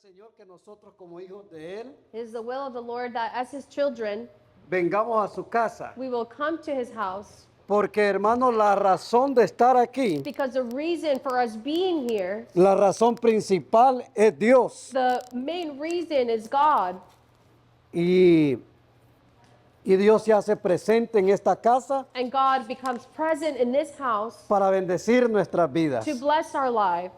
Señor que nosotros como hijos de Él It is the will of the Lord that as his children, vengamos a su casa. we will come to his house, Porque hermanos, la razón de estar aquí, because the reason for us being here, la razón principal es Dios. the main reason is God. Y Dios se hace presente en esta casa And God becomes present in this house para bendecir nuestras vidas. to bless our life.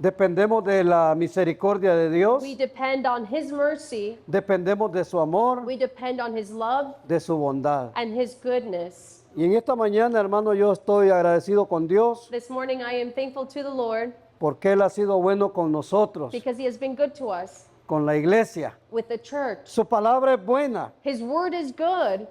Dependemos de la misericordia de Dios, We depend on his mercy. dependemos de su amor, We depend on his love de su bondad. and his goodness. Y en esta mañana, hermano, yo estoy agradecido con Dios This morning I am thankful to the Lord porque Él ha sido bueno con nosotros, because he has been good to us con la iglesia. with the church. Su palabra es buena. His word is good.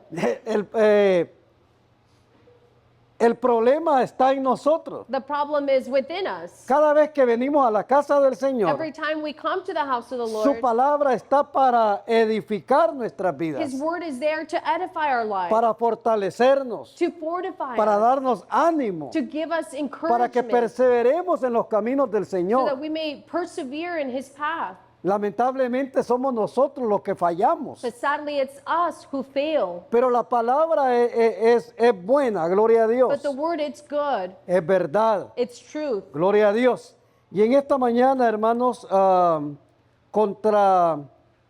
El problema está en nosotros. The problem is within us. Cada vez que venimos a la casa del Señor, Every time we come to the house of the su Lord, palabra está para edificar nuestras vidas, his word is there to edify our lives, para fortalecernos, to fortify para us, darnos ánimo, to give us para que encouragement, perseveremos en los caminos del so that Señor. we may persevere in his path. Lamentablemente somos nosotros los que fallamos, But sadly, it's us who fail. pero la palabra es buena, gloria a Dios, But the word, it's good. es verdad. It's truth. Gloria a Dios. Y en esta mañana, hermanos,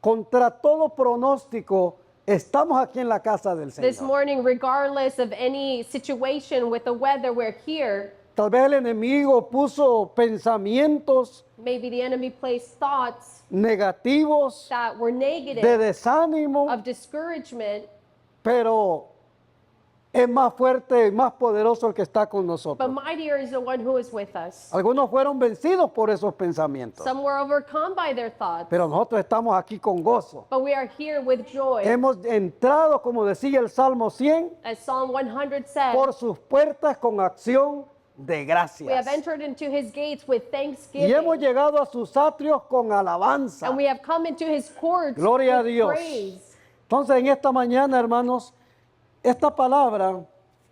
contra todo pronóstico, estamos aquí en la casa del This Señor. morning, regardless of any situation with the weather, we're here. Tal vez el enemigo puso pensamientos Maybe the enemy placed thoughts negativos, that were de negative, desánimo, of discouragement, pero es más fuerte y más poderoso el que está con but nosotros. mightier is the one who is with us. Algunos fueron vencidos por esos pensamientos, Some were overcome by their thoughts, pero nosotros estamos aquí con gozo. but we are here with joy. Hemos entrado, como decía el Salmo 100, As Psalm 100 said, por sus puertas con acción de we have gracias. entered into his gates with Y thanksgiving, hemos llegado a sus atrios con alabanza. and we have come into his courts Gloria a with Dios. praise. Entonces, en esta mañana, hermanos, esta palabra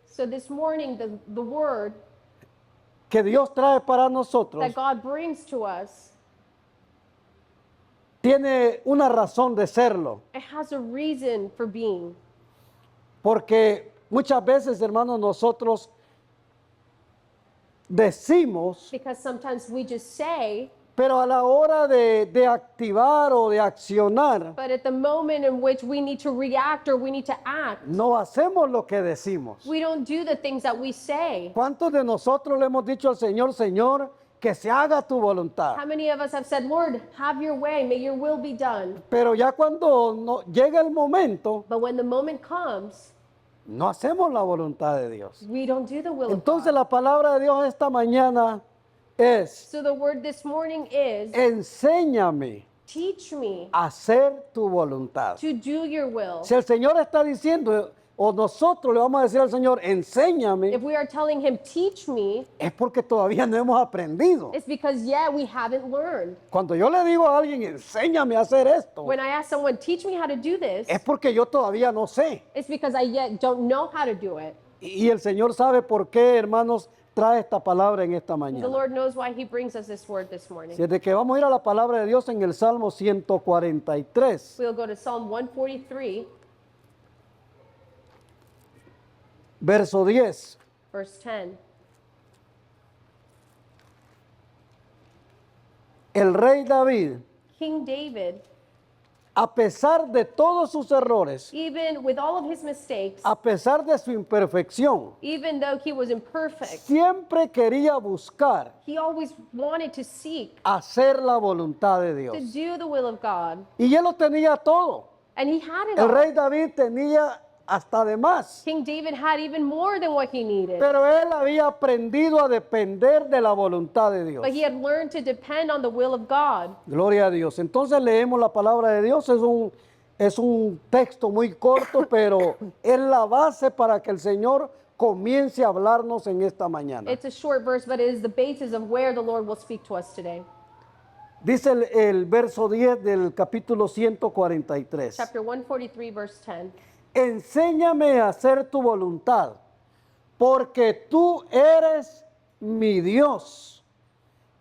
So this morning, the word que Dios trae para nosotros that God brings to us, tiene una razón de serlo. it has a reason for being. Porque muchas veces, hermanos, nosotros decimos, Because sometimes we just say, pero a la hora de activar o de accionar, but at the moment in which we need to react or we need to act, no hacemos lo que decimos. we don't do the things that we say. ¿Cuántos de nosotros le hemos dicho al Señor, Señor, que se haga tu voluntad? How many of us have said, Lord, have your way, may your will be done? Pero ya cuando llega el momento, But when the moment comes, no hacemos la voluntad de Dios. we don't do the will of Entonces God. la palabra de Dios esta mañana es, So the word this morning is, enséñame teach me a hacer tu voluntad. to do your will. Si el Señor está diciendo, o nosotros le vamos a decir al Señor, enséñame, If we are telling him, teach me, es porque todavía no hemos aprendido. it's because, yeah, we haven't learned. Cuando yo le digo a alguien, enséñame a hacer esto, When I ask someone, teach me how to do this, es porque yo todavía no sé. it's because I yet don't know how to do it. Y el Señor sabe por qué, hermanos, trae esta palabra en esta The mañana. Lord knows why he brings us this word this morning. Desde que vamos a ir a la palabra de Dios en el Salmo 143, We'll go to Psalm 143, verso 10. verse 10. El rey David, King David, a pesar de todos sus errores, even with all of his mistakes, a pesar de su imperfección, even though he was imperfect, siempre quería buscar he always wanted to seek hacer la voluntad de to Dios. do the will of God. Y él lo tenía todo. And he had it El rey all. David tenía hasta de más. King David had even more than what he needed. Pero él había aprendido a depender de la voluntad de Dios. But he had learned to depend on the will of God. Gloria a Dios. Entonces leemos la palabra de Dios. Es un texto muy corto, pero es la base para que el Señor comience a hablarnos en esta mañana. It's a short verse, but it is the basis of where the Lord will speak to us today. Dice el verso 10 del capítulo 143. Chapter 143, verse 10. Enséñame a hacer tu voluntad, porque tú eres mi Dios,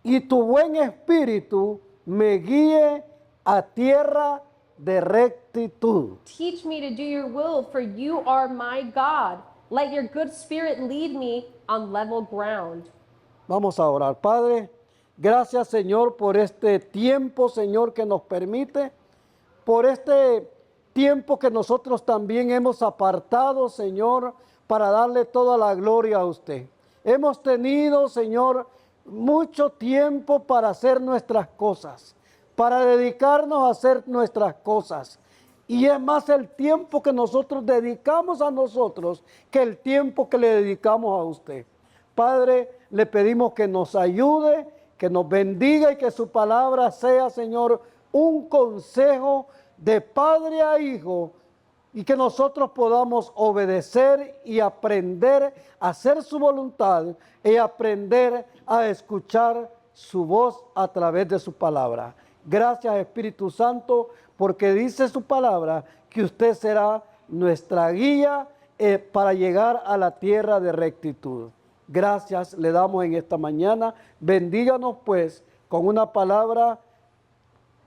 y tu buen espíritu me guíe a tierra de rectitud. Teach me to do your will, for you are my God. Let your good spirit lead me on level ground. Vamos a orar. Padre, gracias Señor por este tiempo, Señor, que nos permite, por este tiempo que nosotros también hemos apartado, Señor, para darle toda la gloria a usted. Hemos tenido, Señor, mucho tiempo para hacer nuestras cosas, para dedicarnos a hacer nuestras cosas. Y es más el tiempo que nosotros dedicamos a nosotros que el tiempo que le dedicamos a usted. Padre, le pedimos que nos ayude, que nos bendiga y que su palabra sea, Señor, un consejo de padre a hijo y que nosotros podamos obedecer y aprender a hacer su voluntad y aprender a escuchar su voz a través de su palabra. Gracias, Espíritu Santo, porque dice su palabra que usted será nuestra guía para llegar a la tierra de rectitud. Gracias le damos en esta mañana. Bendíganos pues con una palabra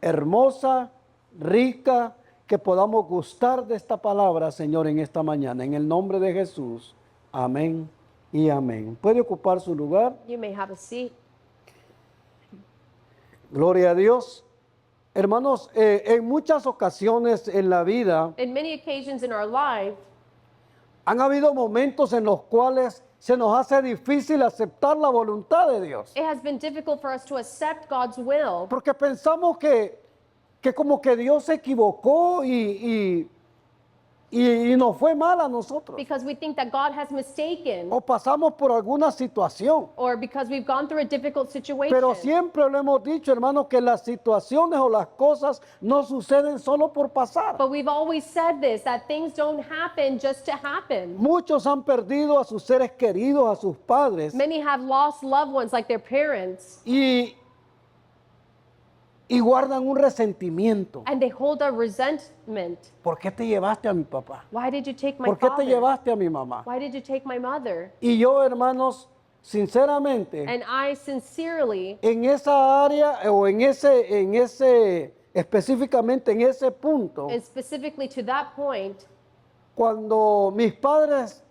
hermosa, rica, que podamos gustar de esta palabra, Señor, en esta mañana. En el nombre de Jesús. Amén y amén. ¿Puede ocupar su lugar? You may have a seat. Gloria a Dios. Hermanos, en muchas ocasiones en la vida In many occasions in our life, han habido momentos en los cuales se nos hace difícil aceptar la voluntad de Dios. it has been difficult for us to accept God's will Porque pensamos que como que Dios se equivocó y nos fue mal a nosotros. because we think that God has mistaken O pasamos por alguna situación. or because we've gone through a difficult situation. Pero siempre lo hemos dicho, hermanos, que las situaciones o las cosas no suceden solo por pasar. But we've always said this, that things don't happen just to happen. Muchos han perdido a sus seres queridos, a sus padres. Many have lost loved ones like their parents, Y guardan un resentimiento. and they hold a resentment. ¿Por qué te llevaste a mi papá? Why did you take my ¿Por qué te father? llevaste a mi mamá? Why did you take my mother? Y yo, hermanos, sinceramente, And I sincerely, en esa área o específicamente en ese punto, and specifically to that point, cuando mis padres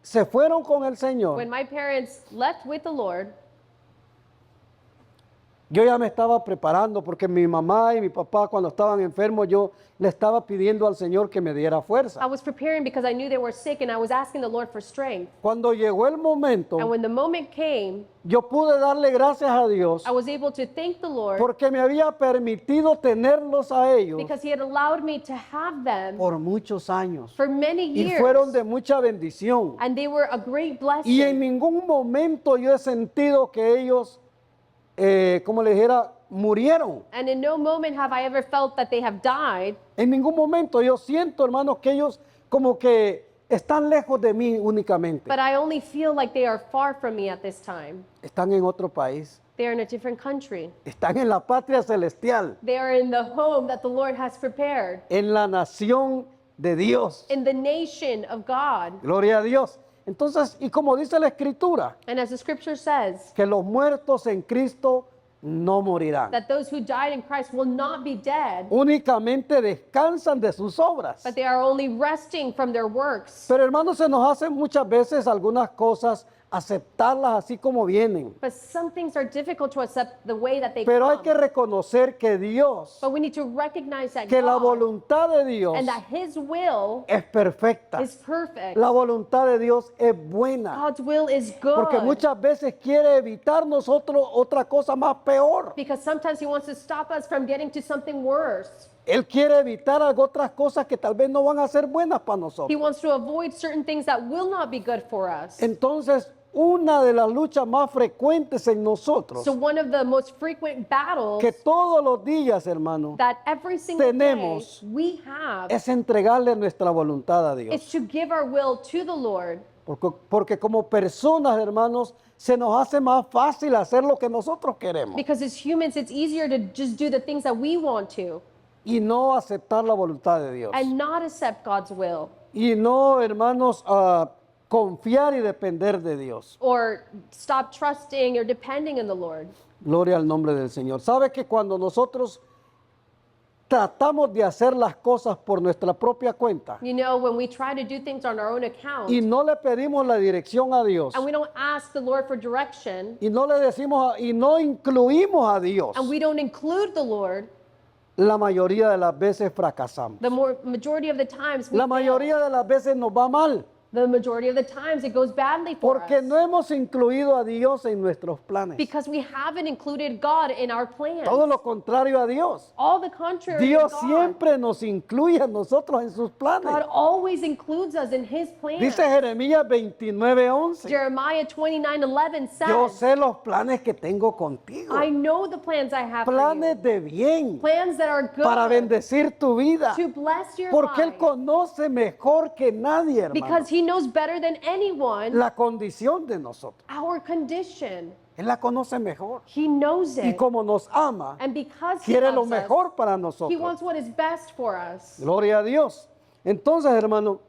se fueron con el Señor, when my parents left with the Lord, yo ya me estaba preparando porque mi mamá y mi papá cuando estaban enfermos yo le estaba pidiendo al Señor que me diera I fuerza. was preparing because I knew they were sick and I was asking the Lord for strength. Cuando llegó el momento, And when the moment came, yo pude darle gracias a Dios I was able to thank the Lord porque me había permitido tenerlos a ellos because He had allowed me to have them por muchos años for many y years. fueron de mucha bendición. And they were a great Y en blessing. ningún momento yo he sentido que ellos, como le dijera, murieron. And in no moment have I ever felt that they have died. En ningún momento yo siento, hermanos, que ellos como que están lejos de mí únicamente. But I only feel like they are far from me at this time. Están en otro país. They are in a different country. Están en la patria celestial, They are in the home that the Lord has prepared, en la nación de Dios. in the nation of God. Gloria a Dios. Entonces, y como dice la Escritura, And as the scripture says, que los muertos en Cristo no morirán. that those who died in Christ will not be dead, Únicamente descansan de sus obras. but they are only resting from their works. Pero hermanos, se nos hacen muchas veces algunas cosas aceptarlas así como vienen. But some things are difficult to accept the way that they Pero hay que come. reconocer que Dios, But we need to recognize that que la God voluntad de Dios and that His will es perfecta. is perfect. La voluntad de Dios es buena. God's will is Porque good. muchas veces quiere evitar nosotros otra cosa más peor. Because sometimes He wants to stop us from getting to something worse. Él quiere evitar otras cosas que tal vez no van a ser buenas para He nosotros. wants to avoid certain things that will not be good for us. Entonces, una de las luchas más frecuentes en nosotros, So one of the most frequent battles que todos los días, hermano, that every single tenemos day we have es entregarle nuestra voluntad a Dios. is to give our will to the Lord. Porque como personas, hermanos, se nos hace más fácil hacer lo que nosotros queremos Because as humans, it's easier to just do the things that we want to y no aceptar la voluntad de Dios. and not accept God's will Y no, hermanos, confiar y depender de Dios. or stop trusting or depending on the Lord. Gloria al nombre del Señor. ¿Sabe que cuando nosotros tratamos de hacer las cosas por nuestra propia cuenta You know, when we try to do things on our own account y no le pedimos la dirección a Dios and we don't ask the Lord for direction y no le decimos y no incluimos a Dios, and we don't include the Lord, la mayoría de las veces fracasamos. the majority of the times we La fail. mayoría de las veces nos va mal The majority of the times it goes badly for porque us no hemos incluido a Dios en nuestros planes. because we haven't included God in our plans. Todo lo contrario a Dios. All the contrary Dios to God. siempre nos incluye a nosotros en sus planes. God always includes us in His plans. Dice Jeremías 29:11. Jeremiah 29:11 Yo says, sé los planes que tengo contigo. I know the plans I have Planes for you. de bien Plans that are good para bendecir tu vida. to bless your Porque Él life. conoce mejor que nadie, hermano, Because He knows better than anyone la condición de nosotros. our condition. Él la conoce mejor. He knows Y it. como nos ama, And because He quiere lo loves us, mejor para He nosotros. wants what is best for us. Gloria a Dios. Entonces, hermano,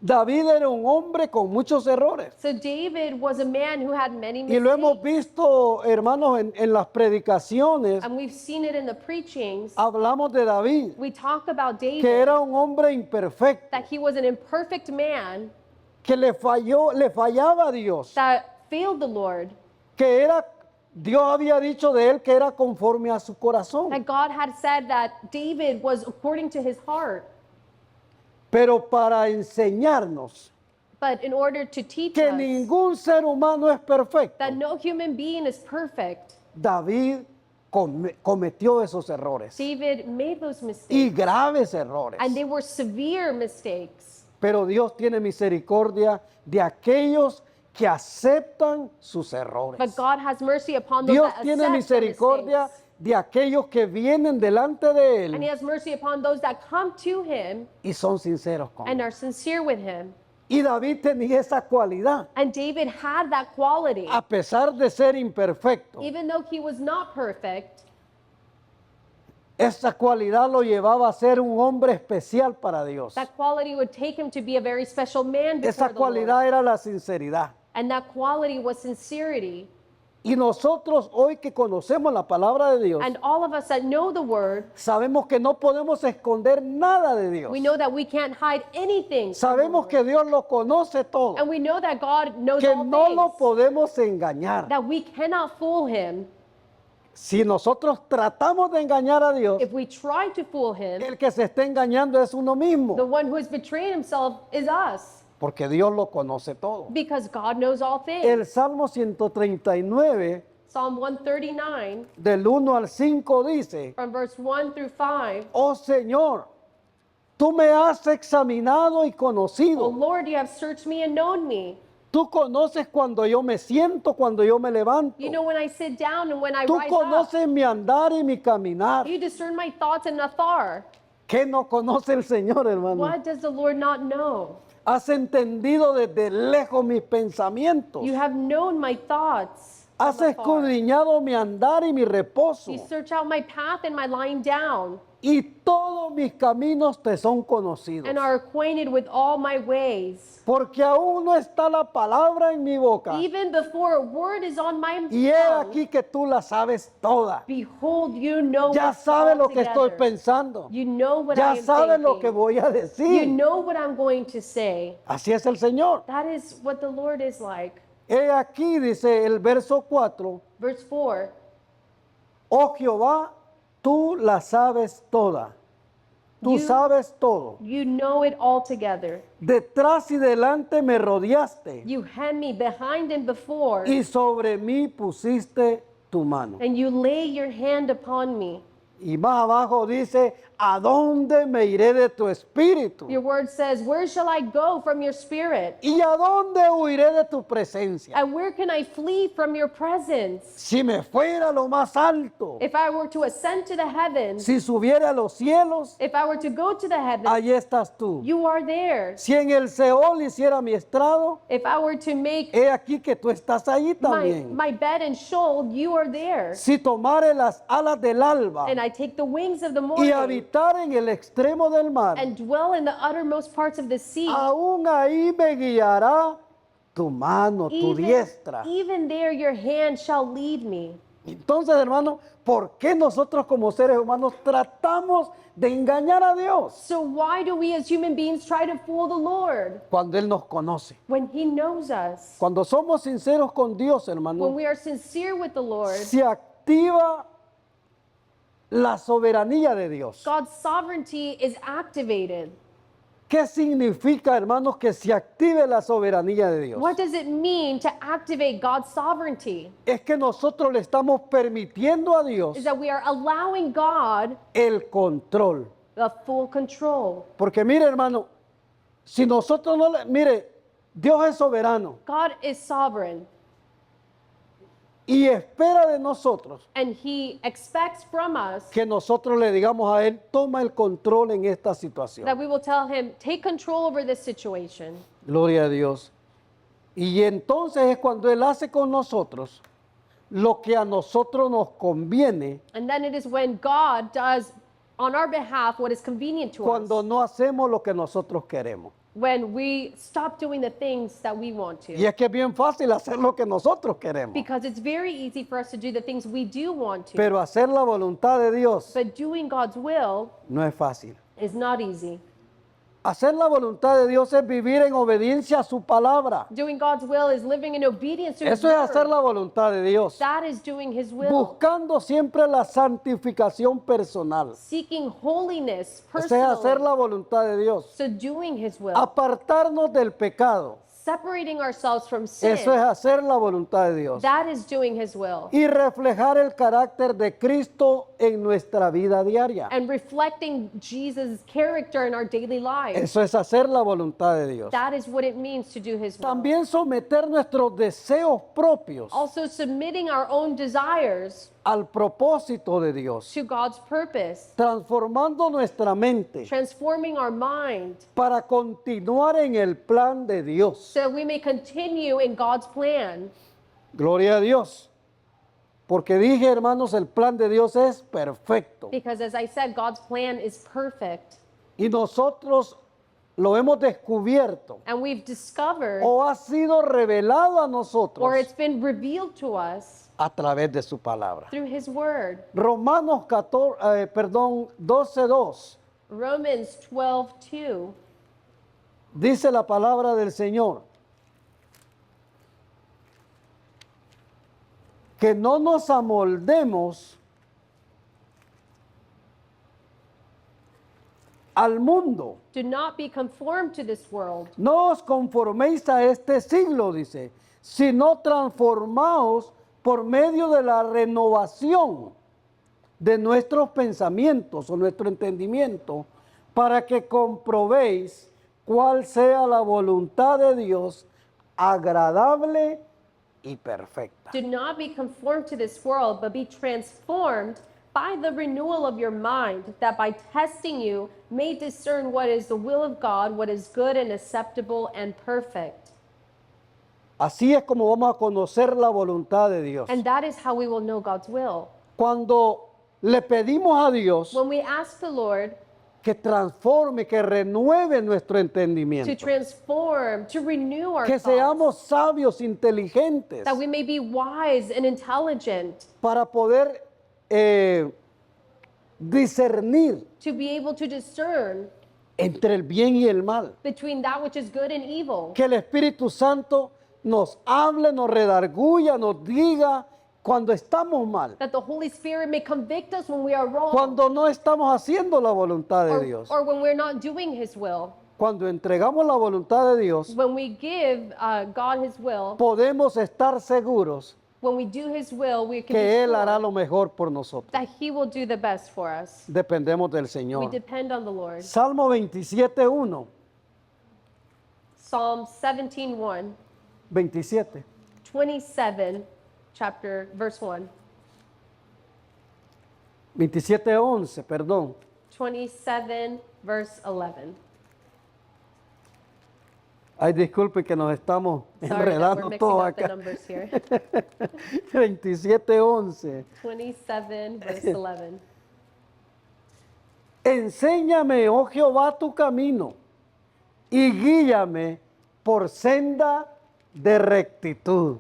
David era un hombre con muchos errores. So David was a man who had many Y lo hemos mistakes. visto, hermanos, en las predicaciones. And we've seen it in the preachings. Hablamos de David, We talk about que David, era un hombre imperfecto, that he was an imperfect man que le fallaba a Dios, that failed the Lord, Dios había dicho de él que era conforme a su corazón. that God had said that David was according to his heart. Pero para enseñarnos But in order to teach que us ningún ser humano es perfecto, that no human being is perfect, David cometió esos errores David made those y mistakes. graves errores. And they were severe mistakes. Pero Dios tiene misericordia de aquellos que aceptan sus errores. But God has mercy upon those Dios that tiene accept the misericordia mistakes. de aquellos que vienen delante de And He Él has mercy upon those that come to Him y son sinceros con and Él. are sincere with Him. Y David tenía esa cualidad, And David had that quality. a pesar de ser imperfecto. Even though he was not perfect, Esa cualidad lo llevaba a ser un hombre especial para Dios. that quality would take him to be a very special man before Esa the Lord. cualidad era la sinceridad. And that quality was sincerity. Y nosotros hoy que conocemos la palabra de Dios, And all of us that know the Word, sabemos que no podemos esconder nada de Dios. we know that we can't hide anything from the Sabemos Lord. que Dios lo conoce todo, And we know that God knows que all no lo things, podemos engañar. that we cannot fool Him. Si nosotros tratamos de engañar a Dios, If we try to fool Him, el que se está engañando es uno the mismo, one who is betraying himself is us, porque Dios lo conoce todo. because God knows all things. El Salmo 139, Psalm 139, del 1 al 5 dice: from verse 1 through 5, Oh Señor, tú me has examinado y O conocido. Lord, you have searched me and known me. Tú conoces cuando yo me siento, cuando yo me levanto. You know when I sit down and when I Tú rise up. conoces mi andar y mi caminar. You discern my thoughts and afar. ¿Qué no conoce el Señor, hermano? What does the Lord not know? Has entendido desde lejos mis pensamientos. You have known my thoughts. Has from afar. escudriñado mi andar y mi reposo. You search out my path and my lying down, Y todos mis caminos te son conocidos. and are acquainted with all my ways. Porque aún no está la palabra en mi boca. Even before a word is on my Y he tongue, aquí que tú la sabes toda. behold, you know Ya it sabes lo que estoy altogether. pensando. You know what I Ya am sabes lo que thinking. voy a You decir. know what I'm going to say. Así es el Señor. That is what the Lord is like. He aquí, dice el verso 4, Verse 4, oh Jehová, tú la sabes toda. Tú You- sabes todo. you know it altogether. Detrás y delante me rodeaste You hem me behind and before, y sobre mí pusiste tu mano. and you lay your hand upon me. Y más abajo dice, ¿a dónde me iré de tu espíritu? Your word says, where shall I go from your spirit? ¿Y a dónde huiré de tu presencia? And where can I flee from your presence? Si me fuera a lo más alto, If I were to ascend to the heavens, si subiera a los cielos, if I were to go to the heavens, allí estás tú. you are there. Si en el Seol hiciera mi estrado, If I were to make he aquí que tú estás allí my, también. my bed and Sheol, you are there. Si tomare las alas del alba And I take the wings of the y morning habitar en el extremo del mar, and dwell in the uttermost parts of the sea. aún ahí me guiará tu mano, tu diestra. Even there your hand shall lead me. Entonces, hermano, ¿por qué nosotros como seres humanos tratamos de engañar a Dios So why do we as human beings try to fool the Lord cuando Él nos conoce? when He knows us? Cuando somos sinceros con Dios, When hermano, we are sincere with the Lord, se activa la soberanía de Dios. God's sovereignty is activated. ¿Qué significa, hermanos, que se active la soberanía de Dios? What does it mean to activate God's sovereignty? Es que nosotros le estamos permitiendo a Dios Is that we are allowing God el control. the full control. Porque mire, hermano, si nosotros no le... Mire, Dios es soberano God is sovereign, y espera de nosotros and He expects from us que nosotros le digamos a Él, toma el control en esta situación. that we will tell Him, take control over this situation. Gloria a Dios. Y entonces es cuando Él hace con nosotros lo que a nosotros nos conviene, And then it is when God does on our behalf what is convenient to cuando us, no hacemos lo que nosotros queremos. when we stop doing the things that we want Y to. es que es bien fácil hacer lo que nosotros queremos, Because it's very easy for us to do the things we do want to. pero hacer la voluntad de Dios But doing God's will no es fácil. is not easy. Hacer la voluntad de Dios es vivir en obediencia a su palabra. Doing God's will is living in obedience to His Eso es hacer word. la voluntad de Dios, That is doing His will. buscando siempre la santificación personal. Seeking holiness Eso es hacer personally. la voluntad de Dios. So doing His will. Apartarnos del pecado. Separating ourselves from sin. Eso es hacer la voluntad de Dios. That is doing His will. Y reflejar el carácter de Cristo en nuestra vida diaria. And reflecting Jesus' character in our daily lives. Eso es hacer la voluntad de Dios. That is what it means to do His will. También someter nuestros deseos propios Also submitting our own desires al propósito de Dios, to God's purpose. transformando nuestra mente Transforming our mind para continuar en el plan de Dios. so that we may continue in God's plan. Gloria a Dios. Porque dije, hermanos, el plan de Dios es perfecto. Because as I said, God's plan is perfect. Y nosotros lo hemos descubierto And we've discovered, o ha sido revelado a or nosotros it's been revealed to us a través de su palabra. through His word. Romanos 12:2 Romans 12:2 dice la palabra del Señor que no nos amoldemos al mundo. Do not be conformed to this world, No os conforméis a este siglo, dice, sino transformaos por medio de la renovación de nuestros pensamientos o nuestro entendimiento, para que comprobéis cuál sea la voluntad de Dios, agradable y perfecta. do not be conformed to this world, but be transformed by the renewal of your mind, that by testing you may discern what is the will of God, what is good and acceptable and perfect. Así es como vamos a conocer la voluntad de Dios. And that is how we will know God's will. Cuando le pedimos a Dios When we ask the Lord que transforme, que renueve nuestro to entendimiento, transform, to renew our que thoughts, seamos sabios, inteligentes, that we may be wise and intelligent, para poder discernir to be able to discern entre el bien y el mal. between that which is good and evil. Que el Espíritu Santo nos hable, nos redarguya, nos diga cuando estamos mal, That the Holy Spirit may convict us when we are wrong, cuando no estamos haciendo la voluntad de Dios. or when we're not doing His will. Cuando entregamos la voluntad de Dios, When we give God His will, podemos estar seguros when we do His will, we can que be Él hará sure lo mejor por nosotros. that He will do the best for us. Dependemos del We Señor. depend on the Lord. Salmo 27:1, Psalm 17:1, 27. 27, verse 1. 27:11, perdón. 27, verse 11. Ay, disculpe que nos estamos Sorry that we're enredando mixing todo up the acá. numbers here. 27:11. 27, verse 11. Enséñame, oh Jehová, tu camino y guíame por senda de rectitud.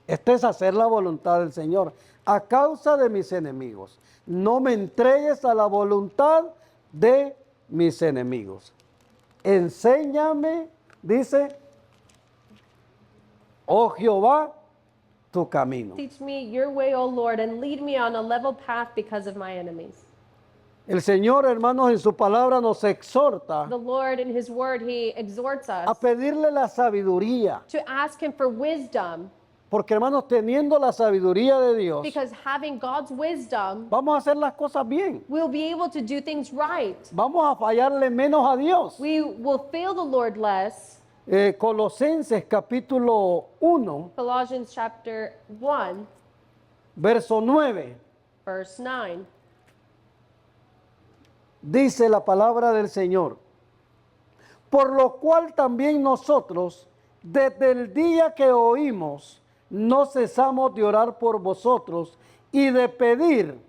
Esto es hacer la voluntad del Señor. a causa de mis enemigos. No me entregues a la voluntad de mis enemigos. Enséñame, dice, oh Jehová, tu camino. Teach me your way, O Lord, and lead me on a level path because of my enemies. El Señor, hermanos, en su palabra nos exhorta The Lord, in His Word, He exhorts a us pedirle la sabiduría. to ask Him for wisdom, Porque, hermanos, teniendo la sabiduría de Dios, because having God's wisdom, vamos a hacer las cosas bien. we'll be able to do things right. Vamos a fallarle menos a Dios. We will fail the Lord less. Colosenses capítulo 1, Colossians chapter 1, verso 9, verse 9. dice la palabra del Señor. Por lo cual también nosotros, desde el día que oímos, no cesamos de orar por vosotros y de pedir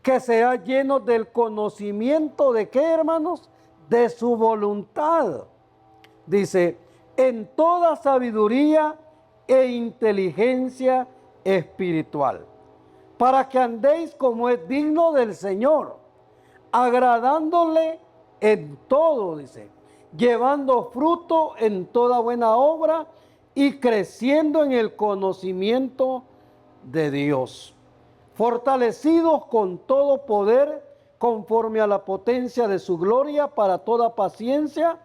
que sea lleno del conocimiento de qué, hermanos, de su voluntad. Dice, en toda sabiduría e inteligencia espiritual, para que andéis como es digno del Señor, agradándole en todo, dice, llevando fruto en toda buena obra y creciendo en el conocimiento de Dios, fortalecidos con todo poder conforme a la potencia de su gloria para toda paciencia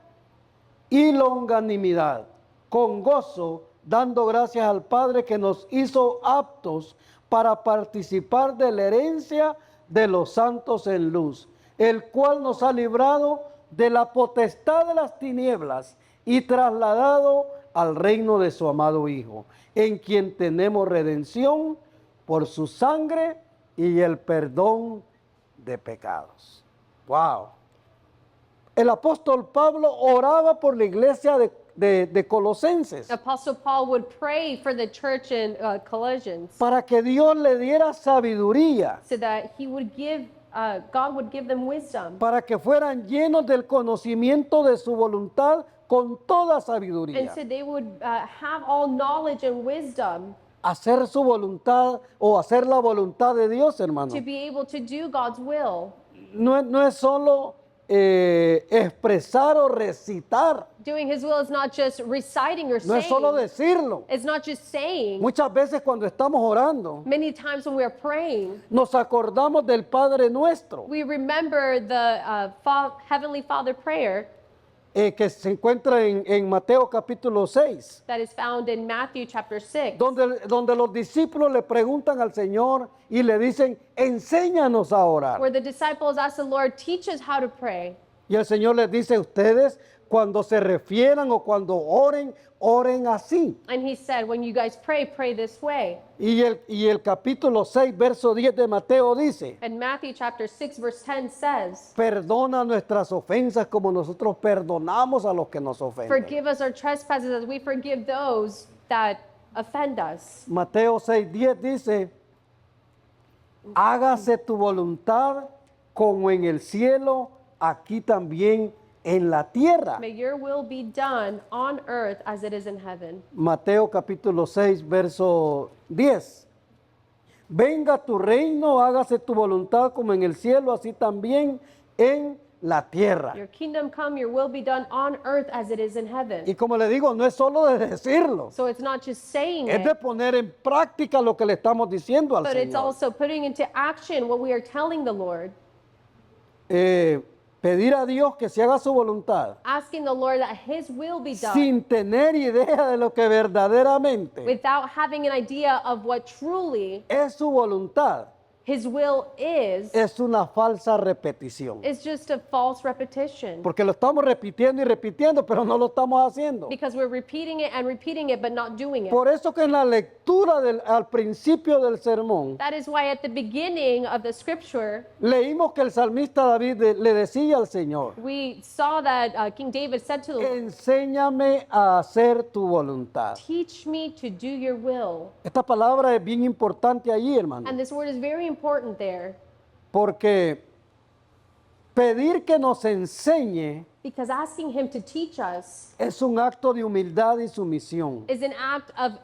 y longanimidad, con gozo, dando gracias al Padre que nos hizo aptos para participar de la herencia de los santos en luz, el cual nos ha librado de la potestad de las tinieblas y trasladado al reino de su amado Hijo, en quien tenemos redención por su sangre y el perdón de pecados. ¡Wow! El apóstol Pablo oraba por la iglesia de Colosenses Apostle Paul would pray for the church in Colossians para que Dios le diera sabiduría, so that He would give, God would give them wisdom, para que fueran llenos del conocimiento de su voluntad con toda and sabiduría. so they would have all knowledge and wisdom Hacer su voluntad o hacer la voluntad de Dios, hermano. to be able to do God's will. No es solo expresar o recitar, Doing His will is not just reciting or no es solo saying. decirlo. It's not just saying. Muchas veces cuando estamos orando, Many times when we are praying, nos acordamos del Padre Nuestro, we remember the Heavenly Father prayer que se encuentra en Mateo capítulo 6, that is found in Matthew chapter 6, donde los discípulos le preguntan al Señor y le dicen, enséñanos a orar. where the disciples ask the Lord, teach us how to pray. Y el Señor les dice, ustedes cuando se refieran o cuando oren, oren así. And He said, when you guys pray, pray this way. Y el capítulo 6, verso 10 de Mateo dice, And Matthew chapter 6 verse 10 says, perdona nuestras ofensas como nosotros perdonamos a los que nos ofenden. forgive us our trespasses as we forgive those that offend us. Mateo 6:10 dice, hágase tu voluntad como en el cielo, aquí también en la tierra. May your will be done on earth as it is in heaven. Mateo capítulo 6, verso 10. Venga tu reino, hágase tu voluntad como en el cielo, así también en la tierra. Your kingdom come, your will be done on earth as it is in heaven. Y como le digo, no es solo de decirlo, So it's not just saying es de it, poner en práctica lo que le estamos diciendo al but it's Señor. also putting into action what we are telling the Lord. Pedir a Dios que se haga su voluntad Asking the Lord that His will be done sin tener idea de lo que verdaderamente without having an idea of what truly es su voluntad, His will es una falsa repetición. is just a false repetition. Porque lo estamos repitiendo y repitiendo, pero no lo estamos haciendo. Because we're repeating it and repeating it, but not doing it. Por eso que en la lectura al principio del sermón, That is why at the beginning of the scripture, leímos que el salmista David le decía al Señor, we saw that King David said to the Lord, enséñame a hacer tu voluntad. teach me to do your will. Esta palabra es bien importante allí, hermano, And this word is very important there porque pedir que nos enseñe Because asking him to teach us es un acto de humildad y sumisión. is an act of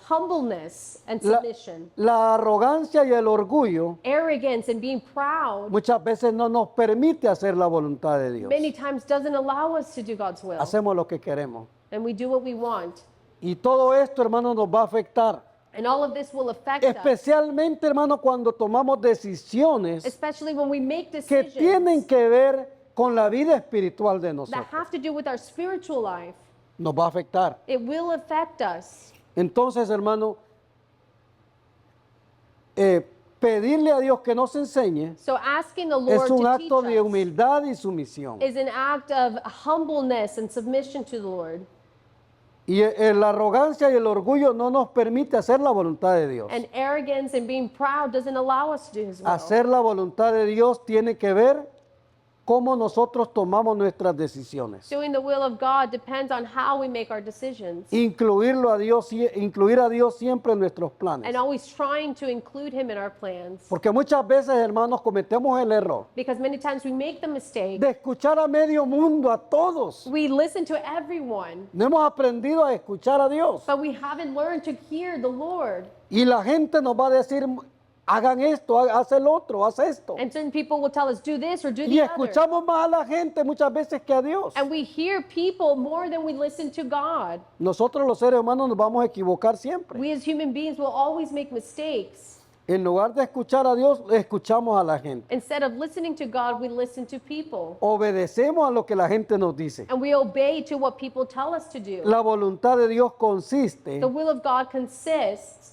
humbleness and La, submission. la arrogancia y el orgullo Arrogance and being proud muchas veces no nos permite hacer la voluntad de Dios. many times doesn't allow us to do God's will. Hacemos lo que queremos. And we do what we want. Y todo esto, hermano, nos va a afectar. And all of this will affect us, Especialmente, hermano, cuando tomamos decisiones especially when we make que decisions tienen que ver con la vida espiritual de that nosotros. have to do with our spiritual life. Nos va a afectar. It will affect us. Entonces, hermano, pedirle a Dios que nos enseñe So asking the es Lord un to teach acto de us humildad y sumisión. is an act of humbleness and submission to the Lord. Y la arrogancia y el orgullo no nos permite hacer la voluntad de Dios. And arrogance and being proud doesn't allow us to do His will. Hacer la voluntad de Dios tiene que ver cómo nosotros tomamos nuestras decisiones. Doing the will of God depends on how we make our decisions. Incluir a Dios siempre en nuestros planes. And always trying to include Him in our plans. Porque muchas veces, hermanos, cometemos el error Because many times we make the mistake. de escuchar a medio mundo, a todos. We listen to everyone, No hemos aprendido a escuchar a Dios. but we haven't learned to hear the Lord. Y la gente nos va a decir, hagan esto, haz el otro, haz esto. And certain people will tell us, do this or do Y the other. escuchamos más a la gente muchas veces que a Dios. And we hear people more than we listen to God. Nosotros los seres humanos nos vamos a equivocar siempre. We as human beings will always make mistakes. En lugar de escuchar a Dios, escuchamos a la gente. Instead of listening to God, we listen to people. Obedecemos a lo que la gente nos dice. And we obey to what people tell us to do. La voluntad de Dios consiste The will of God consists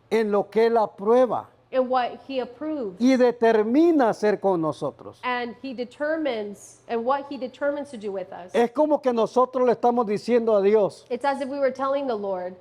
en lo que Él aprueba in what He approves. y determina hacer con nosotros. And He determines, and what He determines to do with us. Es como que nosotros le estamos diciendo a Dios, It's as if we were telling the Lord,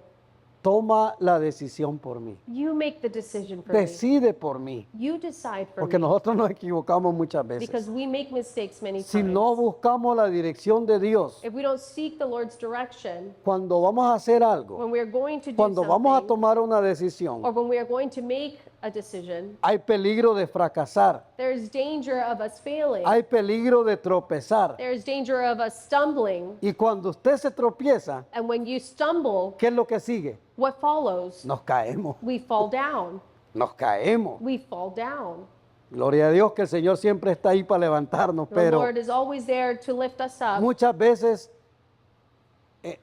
toma la decisión por mí. you make the decision for me. Decide por mí. You decide for Porque me. nosotros nos equivocamos muchas veces. Because we make mistakes many Si times. no buscamos la dirección de Dios, If we don't seek the Lord's direction, cuando vamos a hacer algo, when we are going to do cuando vamos a something, tomar una decisión, or when we are going to make a decision, hay peligro de fracasar, there's danger of us failing. hay peligro de tropezar. There's danger of us stumbling. Y cuando usted se tropieza, And when you stumble, ¿qué es lo que sigue? what follows? Nos caemos, We fall down. nos caemos. We fall down. Gloria a Dios que el Señor siempre está ahí para levantarnos, The pero Lord is always there to lift us up. muchas veces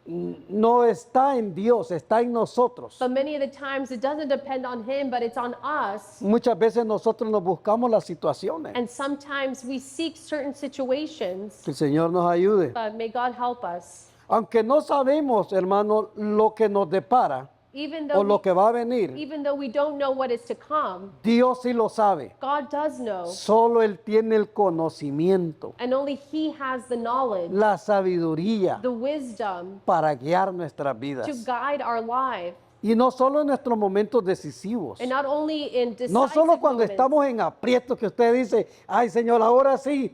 no está en Dios, está en nosotros. But many of the times it doesn't depend on Him, but it's on us. Muchas veces nosotros nos buscamos las situaciones. And sometimes we seek certain situations, Que el Señor nos ayude. but may God help us. Aunque no sabemos, hermano, lo que nos depara Even o though, lo que va a venir, we don't know what is to come, Dios sí lo sabe. God does know. Solo Él tiene el conocimiento, And only He has the knowledge, la sabiduría the wisdom para guiar nuestras vidas. to guide our life. Y no solo en nuestros momentos decisivos. And not only in decisive No solo cuando moments, estamos en aprietos que usted dice, ay Señor, ahora sí,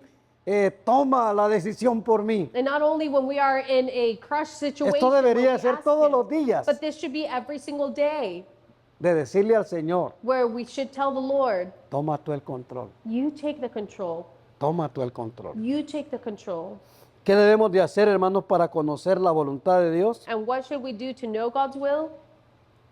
toma la decisión por mí. and not only when we are in a crushed situation, Esto debería where we ser ask todos Him, los días, but this should be every single day, de decirle al Señor, where we should tell the Lord, toma tú el control, you take the control. toma tú el control. You take the control. ¿Qué debemos de hacer, hermanos, para conocer la voluntad de Dios? And what should we do to know God's will?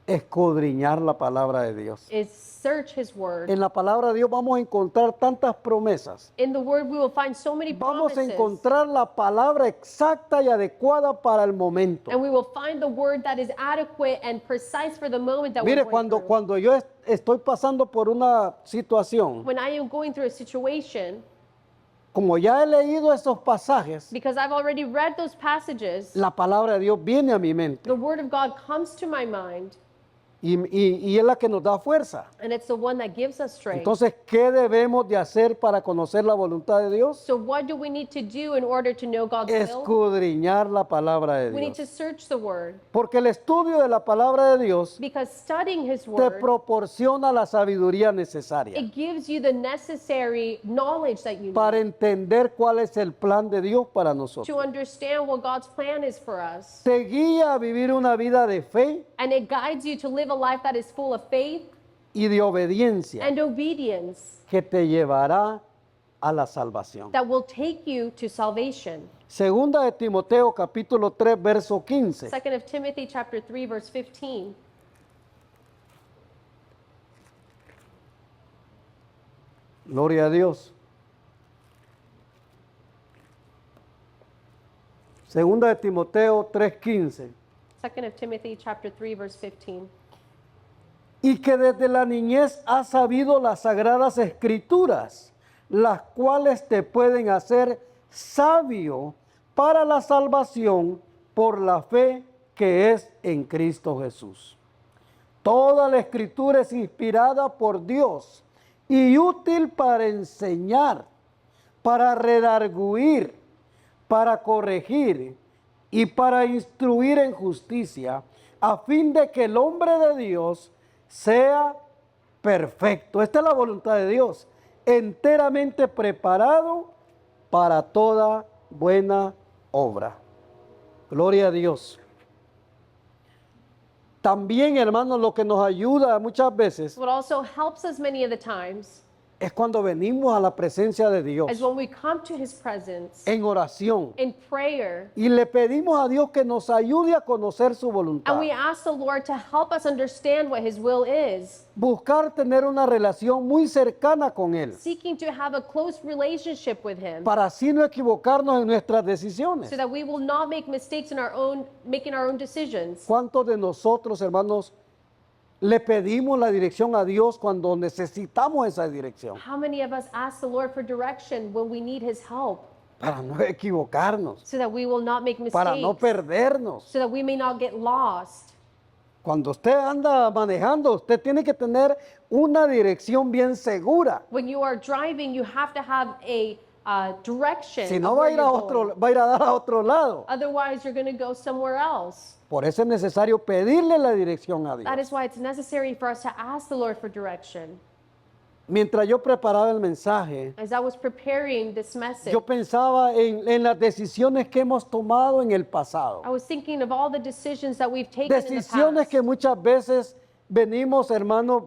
Escudriñar la palabra de Dios. Is search His word. En la palabra de Dios vamos a encontrar tantas promesas. In the word we will find so many Vamos a promises. encontrar la palabra exacta y adecuada para el momento. And we will find the word that is adequate and precise for the moment that Mire, we're going through. cuando yo estoy pasando por una situación, When I am going through a situation, como ya he leído esos pasajes, because I've already read those passages, la palabra de Dios viene a mi mente the word of God comes to my mind, y es la que nos da fuerza. and it's the one that gives us strength. Entonces, ¿qué debemos de hacer para conocer la voluntad de Dios? So what do we need to do in order to know God's will? Escudriñar la palabra de We need to Dios. search the word, Porque el estudio de la palabra de Dios because studying His te word, proporciona la sabiduría necesaria it gives you the necessary knowledge that you para need entender cuál es el plan de Dios para to nosotros. understand what God's plan is for us. Te guía a vivir una vida de fe And it guides you to live a life that is full of faith y de obediencia and obedience que te llevará a la salvación. that will take you to salvation. Segunda de Timoteo capítulo 3 verso 15. 2 of Timothy chapter 3 verse 15. Gloria a Dios. Segunda de Timoteo 3:15. 2 of Timothy chapter 3 verse 15. Y que desde la niñez has sabido las sagradas escrituras, las cuales te pueden hacer sabio para la salvación por la fe que es en Cristo Jesús. Toda la escritura es inspirada por Dios y útil para enseñar, para redarguir, para corregir y para instruir en justicia, a fin de que el hombre de Dios sea perfecto. Esta es la voluntad de Dios, enteramente preparado para toda buena obra. Gloria a Dios. También, hermanos, lo que nos ayuda muchas veces What also helps us many of the times es cuando venimos a la presencia de Dios is when we come to his presence en oración in prayer y le pedimos a Dios que nos ayude a conocer su voluntad. and we ask the Lord to help us understand what his will is, Buscar tener una relación muy cercana con Él, seeking to have a close relationship with him para así no equivocarnos en nuestras decisiones. so that we will not make mistakes in making our own decisions. ¿Cuántos de nosotros, hermanos, le pedimos la dirección a Dios cuando necesitamos esa dirección? How many of us ask the Lord for direction when we need his help Para no equivocarnos, so that we will not make para no mistakes, perdernos. so that we may not get lost? Cuando usted anda manejando, usted tiene que tener una dirección bien segura. When you are driving, you have to have a direction. Si of no, va where a ir a you're otro, going. va a ir a dar a otro lado. Otherwise, you're going to go somewhere else. Por eso es necesario pedirle la dirección a That Dios. is why it's necessary for us to ask the Lord for direction. Mientras yo preparaba el mensaje, As I was preparing this message, yo pensaba en las decisiones que hemos tomado en el pasado. I was thinking of all the decisions that we've taken in the Decisiones past. que muchas veces venimos, hermanos,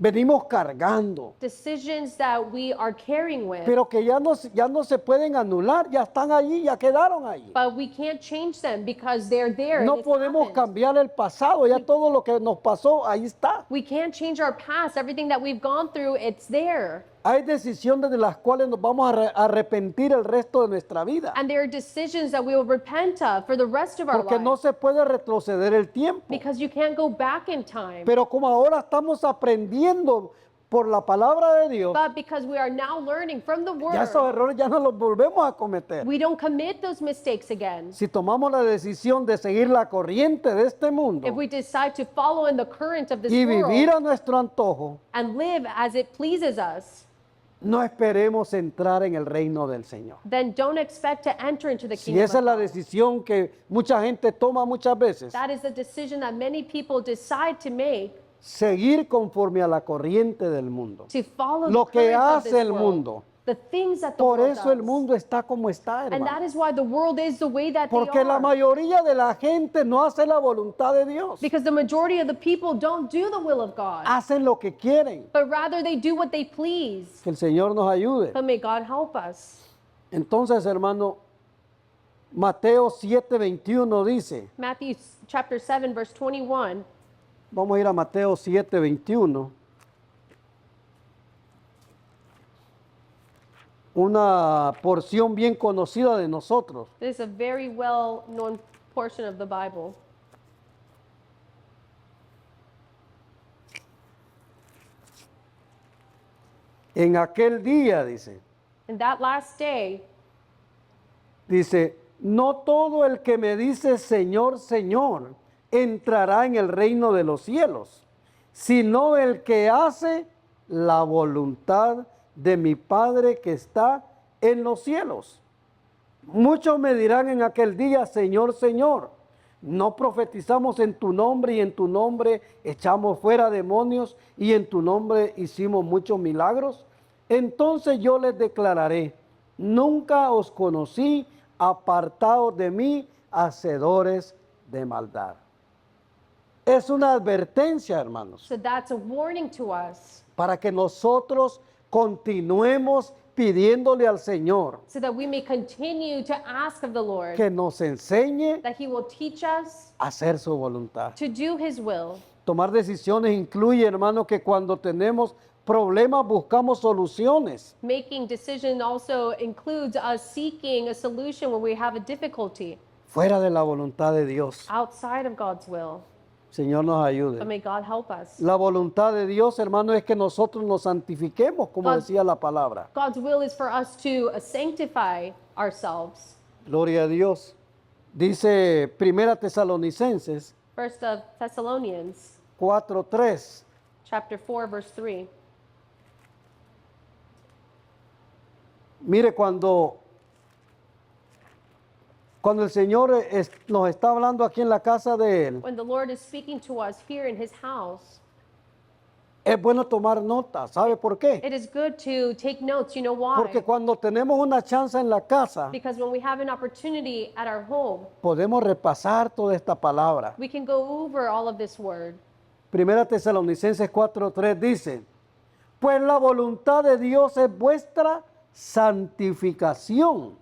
venimos cargando, Decisions that we are carrying with, pero que ya no se pueden anular, ya están allí, ya quedaron allí. but we can't change them because they're there. and No it's podemos happened. cambiar el pasado, ya todo lo que nos pasó, ahí está. We can't change our past. Everything that we've gone through, it's there. Hay decisiones de las cuales nos vamos a arrepentir el resto de nuestra vida, And there are decisions that we will repent of for the rest of our porque no lives. se puede retroceder el tiempo. Because you can't go back in time. Pero como ahora estamos aprendiendo por la palabra de Dios, But because we are now learning from the ya esos Word, errores ya no los volvemos a cometer. we don't commit those mistakes again. Si tomamos la decisión de seguir la corriente de este mundo If we decide to follow in the current of this y vivir world a nuestro antojo, and live as it pleases us, no esperemos entrar en el reino del Señor. then don't expect to enter into the Si kingdom esa of es la God. decisión que mucha gente toma muchas veces, That is a decision that many people decide to make, seguir conforme a la corriente del mundo. to follow Lo the que current of hace this el world. mundo. The things that the Por world eso el does. mundo está como está, And hermano. that is why the world is the way that they Porque la are. mayoría de la gente no hace la voluntad de Dios. Because the majority of the people don't do the will of God, Hacen lo que quieren. but rather they do what they please. Que el Señor nos ayude. But may God help us. Entonces, hermano, Mateo 7:21 dice, Matthew chapter 7, verse 21. vamos a ir a Mateo 7:21. Una porción bien conocida de nosotros. This is a very well-known portion of the Bible. En aquel día, dice, In that last day, no todo el que me dice Señor, Señor, entrará en el reino de los cielos, sino el que hace la voluntad de mi Padre que está en los cielos. Muchos me dirán en aquel día, Señor, Señor, no profetizamos en tu nombre y en tu nombre echamos fuera demonios y en tu nombre hicimos muchos milagros. Entonces yo les declararé, nunca os conocí, apartados de mí, hacedores de maldad. Es una advertencia, hermanos, so that's a warning to us para que nosotros continuemos pidiéndole al Señor so that we may continue to ask of the Lord que nos enseñe that He will teach us a hacer su voluntad. to do His will. Tomar decisiones incluye, hermano, que cuando tenemos problemas buscamos soluciones. Making decision also includes us seeking a solution when we have a difficulty Fuera de la voluntad de Dios. outside of God's will. Señor nos But ayude. may God help us. La voluntad de Dios, hermano, es que nosotros nos santifiquemos, como God- decía la palabra. God's will is for us to sanctify ourselves. Gloria a Dios. Dice Primera Tesalonicenses First of Thessalonians 4:3. chapter 4 verse 3. Mire, cuando el Señor nos está hablando aquí en la casa de Él, When the Lord is speaking to us here in His house, es bueno tomar nota. ¿Sabe por qué? it is good to take notes. You know why? Porque cuando tenemos una chance en la casa, Because when we have an opportunity at our home, podemos repasar toda esta palabra. we can go over all of this word. Primera Tesalonicenses 4:3 dice, pues la voluntad de Dios es vuestra santificación,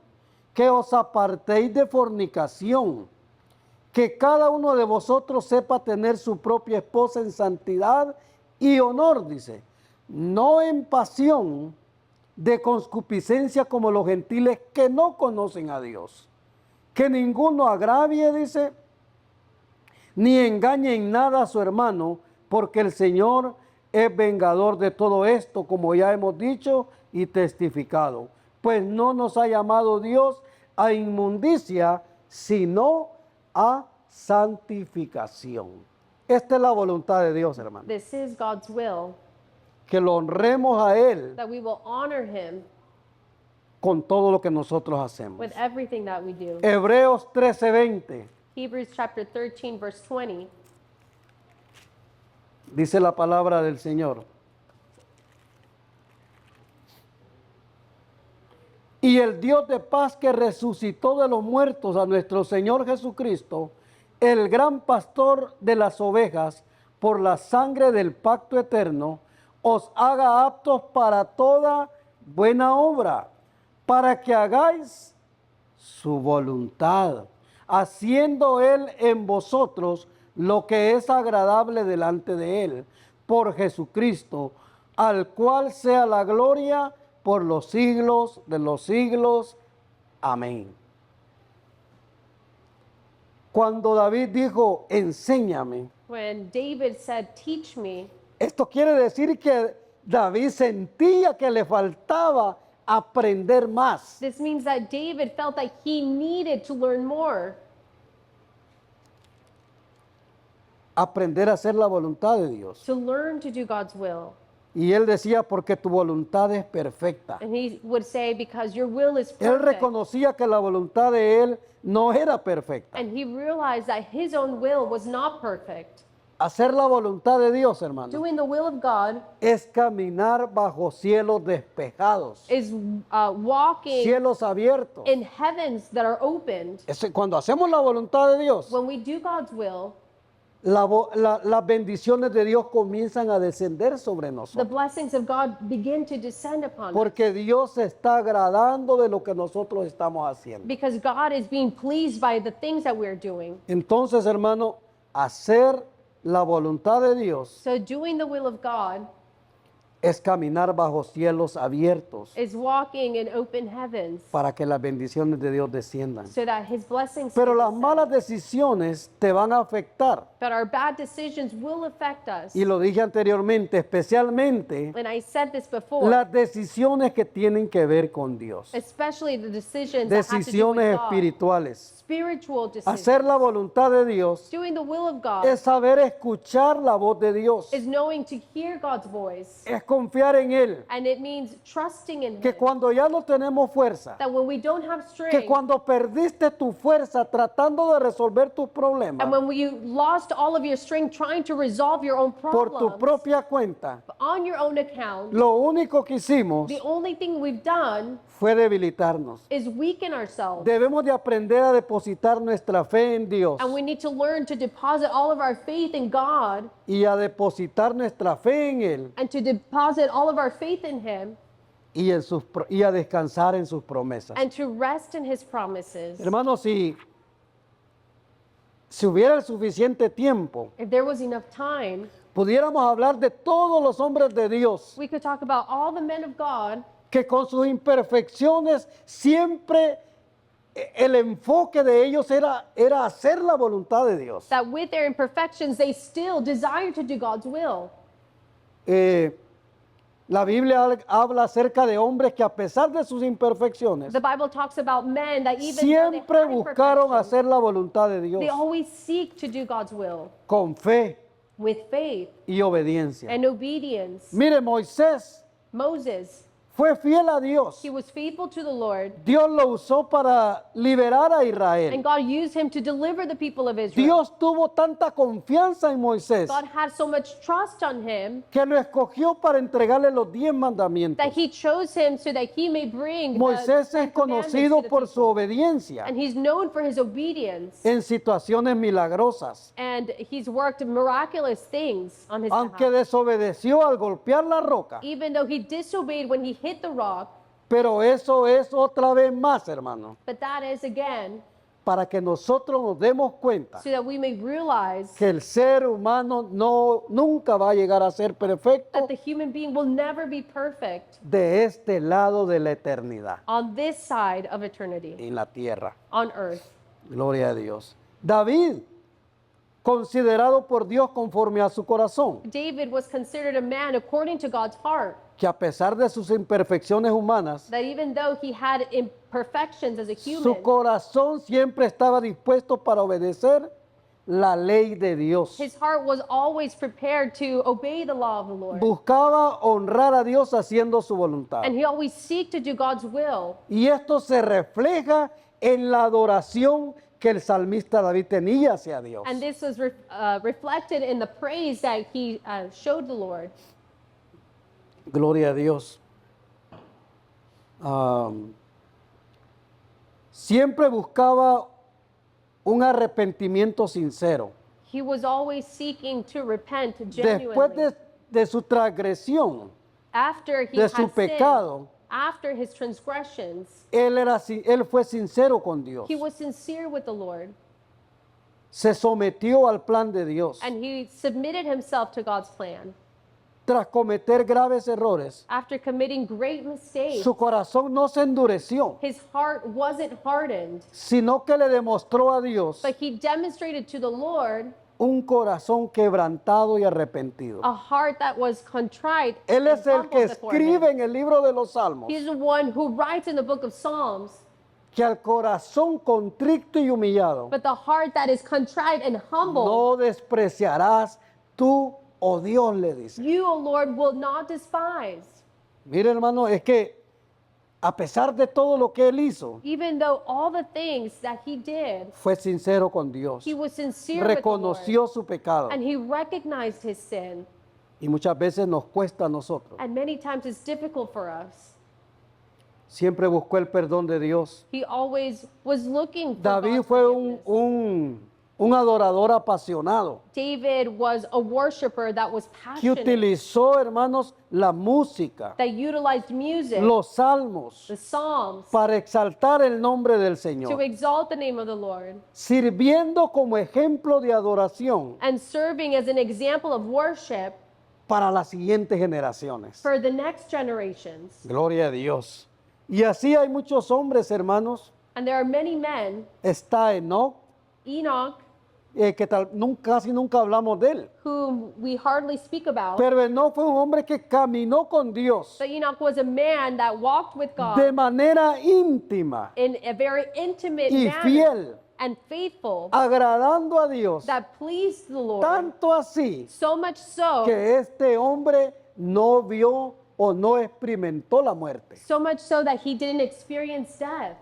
que os apartéis de fornicación, que cada uno de vosotros sepa tener su propia esposa en santidad y honor, dice, no en pasión de concupiscencia como los gentiles que no conocen a Dios. Que ninguno agravie, dice, ni engañe en nada a su hermano, porque el Señor es vengador de todo esto, como ya hemos dicho y testificado. Pues no nos ha llamado Dios a inmundicia, sino a santificación. Esta es la voluntad de Dios, hermano. This is God's will, Que lo honremos a Él that we will honor Him con todo lo que nosotros hacemos. with everything that we do. Hebreos 13:20 Hebrews chapter 13 verse 20. dice la palabra del Señor. Y el Dios de paz que resucitó de los muertos a nuestro Señor Jesucristo, el gran pastor de las ovejas, por la sangre del pacto eterno, os haga aptos para toda buena obra, para que hagáis su voluntad, haciendo Él en vosotros lo que es agradable delante de Él, por Jesucristo, al cual sea la gloria por los siglos de los siglos. Amén. Cuando David dijo, enséñame, When David said, "Teach me," esto quiere decir que David sentía que le faltaba aprender más. this means that David felt that he needed to learn more, Aprender a hacer la voluntad de Dios. to learn to do God's will. Y él decía, porque tu voluntad es perfecta. And he would say, because your will is Él perfect. reconocía que la voluntad de él no era perfecta. And he realized that his own will was not perfect. Hacer la voluntad de Dios, hermano, Doing the will of God es caminar bajo cielos despejados, is walking cielos abiertos. in heavens that are opened. Cuando hacemos la voluntad de Dios, When we do God's will, las bendiciones de Dios comienzan a descender sobre the nosotros. blessings of God begin to descend upon us. Porque Dios se está agradando de lo que nosotros estamos haciendo. Because God is being pleased by the things that we're doing. Entonces, hermano, hacer la voluntad de Dios So doing the will of God es caminar bajo cielos abiertos is walking in open heavens para que las bendiciones de Dios desciendan. so that his blessings Pero can las descend. malas decisiones te van a afectar. But our bad decisions will affect us. Y lo dije anteriormente, especialmente And I said this before, las decisiones que tienen que ver con Dios. especially the decisions that have to do Decisiones with God. espirituales. Spiritual decisions. Hacer la voluntad de Dios Doing the will of God es saber escuchar la voz de Dios. is knowing to hear God's voice. Es confiar en Él. And it means trusting in Que Him. cuando ya no tenemos fuerza, That when we don't have que strength, cuando perdiste tu fuerza tratando de resolver tus and problemas when you lost all of your strength trying to resolve your own por tu problems propia cuenta, on your own account, lo único que hicimos the only thing we've done fue debilitarnos. is weaken ourselves. Debemos de aprender a depositar nuestra fe en Dios And we need to learn to deposit all of our faith in God y a depositar nuestra fe en Él and to deposit all of our faith in Him y a descansar en sus promesas. and to rest in His promises. Hermanos, si hubiera el suficiente tiempo, If there was enough time, pudiéramos hablar de todos los hombres de Dios we could talk about all the men of God que con sus imperfecciones siempre el enfoque de ellos era hacer la voluntad de Dios. that with their imperfections, they still desire to do God's will. La Biblia habla acerca de hombres que a pesar de sus imperfecciones, The Bible talks about men that even though they siempre have buscaron imperfections, hacer la voluntad de Dios they always seek to do God's will con fe with faith y obediencia. and obedience. Mire, Moisés Moses, fue fiel a Dios. he was faithful to the Lord, Dios lo usó para liberar a Israel. and God used him to deliver the people of Israel. Dios tuvo tanta confianza en Moisés God had so much trust on him que lo escogió para entregarle los 10 mandamientos. that he chose him so that he may bring Moisés the es Ten Commandments conocido to the por su people. obediencia And he's known for his obedience. en situaciones milagrosas. And he's worked miraculous things on his Aunque behalf. desobedeció al golpear la roca, Even though he disobeyed when he hit the rock, pero eso es otra vez más, hermano, but that is again para que nosotros nos demos cuenta so that we may realize que el ser humano nunca va a llegar a ser perfecto that the human being will never be perfect de este lado de la eternidad, on this side of eternity, en la tierra. on earth. Gloria a Dios. David, considerado por Dios conforme a su corazón, David was considered a man according to God's heart, que a pesar de sus imperfecciones humanas, that even though he had imperfections as a su human, corazón siempre estaba dispuesto para obedecer la ley de Dios. his heart was always prepared to obey the law of the Lord. Buscaba honrar a Dios haciendo su voluntad. And he always seek to do God's will. Y esto se refleja en la adoración que el salmista David tenía hacia Dios. And this was reflected in the praise that he showed the Lord. Gloria a Dios. Siempre buscaba un arrepentimiento sincero. He was always seeking to repent Después genuinely. de su transgresión, After he de had su sinned, pecado, after his transgressions, él fue sincero con Dios. he was sincere with the Lord. Se sometió al plan de Dios. And he submitted himself to God's plan. Tras cometer graves errores, After committing great mistakes, su corazón no se endureció, his heart wasn't hardened, sino que le demostró a Dios but he demonstrated to the Lord un corazón quebrantado y arrepentido. a heart that was contrite Él and es el que humble before him. escribe en el libro de los Salmos He's the one who writes in the book of Psalms, que al corazón contrito y humillado but the heart that is contrite and humble, no despreciarás tú, oh Dios, le dice. you, O Lord, will not despise. Mire, hermano, es que a pesar de todo lo que él hizo, Even though all the things that he did, fue sincero con Dios. he was sincere with the Lord, Reconoció su pecado. and he recognized his sin. Y muchas veces nos cuesta a nosotros. And many times it's difficult for us. Siempre buscó el perdón de Dios. He always was looking for David God's fue forgiveness. un adorador apasionado David was a worshiper that was que passionate, utilizó, hermanos, la música, that utilized music, los salmos, the Psalms, para exaltar el nombre del to Señor, exalt the name of the Lord, sirviendo como ejemplo de adoración and serving as an example of worship para las siguientes generaciones. for the next generations. Gloria a Dios. Y así hay muchos hombres, hermanos. And there are many men, Está Enoch, Enoch, que casi nunca hablamos de él. whom we hardly speak about, Pero Enoch fue un hombre que caminó con Dios but Enoch was a man that walked with de God manera íntima in a very intimate y manner fiel, and faithful, agradando a Dios. that pleased the Lord, Tanto así so much so, que este hombre no vio o no experimentó la muerte. so much so that he didn't experience death.